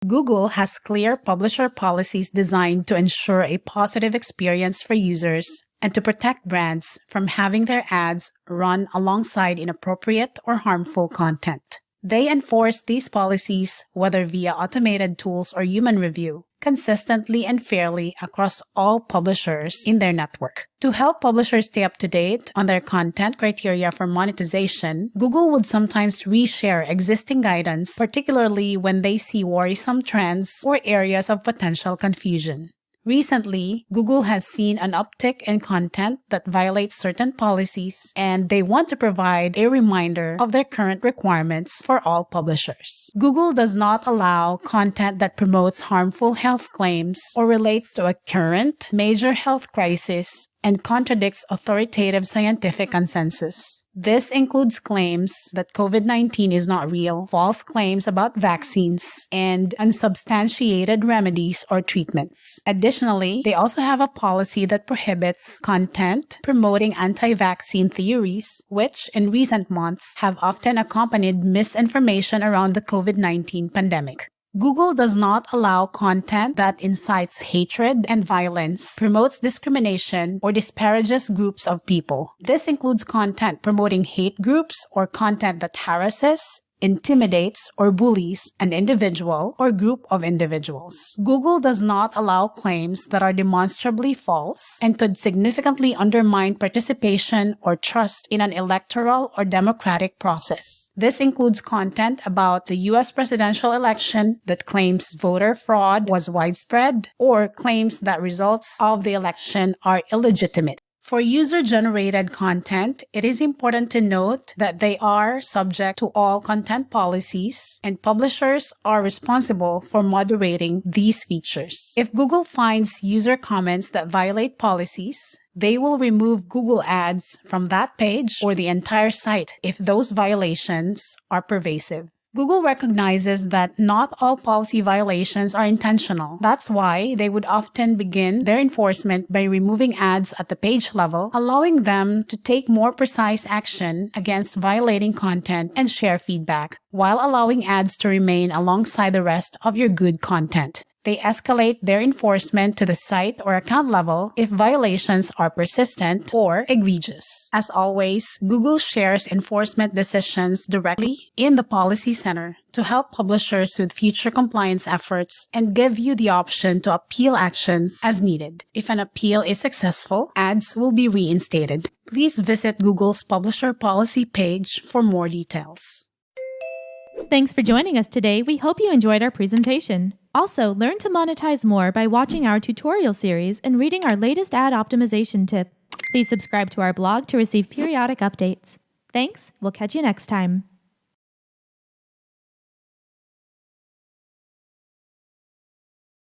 Google has clear publisher policies designed to ensure a positive experience for users and to protect brands from having their ads run alongside inappropriate or harmful content. They enforce these policies, whether via automated tools or human review, consistently and fairly across all publishers in their network. To help publishers stay up to date on their content criteria for monetization, Google would sometimes reshare existing guidance, particularly when they see worrisome trends or areas of potential confusion. Recently, Google has seen an uptick in content that violates certain policies, and they want to provide a reminder of their current requirements for all publishers. Google does not allow content that promotes harmful health claims or relates to a current major health crisis and contradicts authoritative scientific consensus. This includes claims that COVID-19 is not real, false claims about vaccines, and unsubstantiated remedies or treatments. Additionally, they also have a policy that prohibits content promoting anti-vaccine theories, which in recent months have often accompanied misinformation around the COVID-19 pandemic. Google does not allow content that incites hatred and violence, promotes discrimination, or disparages groups of people. This includes content promoting hate groups or content that harasses, intimidates, or bullies an individual or group of individuals. Google does not allow claims that are demonstrably false and could significantly undermine participation or trust in an electoral or democratic process. This includes content about the U.S. presidential election that claims voter fraud was widespread or claims that results of the election are illegitimate. For user-generated content, it is important to note that they are subject to all content policies, and publishers are responsible for moderating these features. If Google finds user comments that violate policies, they will remove Google Ads from that page or the entire site if those violations are pervasive. Google recognizes that not all policy violations are intentional. That's why they would often begin their enforcement by removing ads at the page level, allowing them to take more precise action against violating content and share feedback, while allowing ads to remain alongside the rest of your good content. They escalate their enforcement to the site or account level if violations are persistent or egregious. As always, Google shares enforcement decisions directly in the Policy Center to help publishers with future compliance efforts and give you the option to appeal actions as needed. If an appeal is successful, ads will be reinstated. Please visit Google's Publisher Policy page for more details. Thanks for joining us today. We hope you enjoyed our presentation. Also, learn to monetize more by watching our tutorial series and reading our latest ad optimization tip. Please subscribe to our blog to receive periodic updates. Thanks. We'll catch you next time.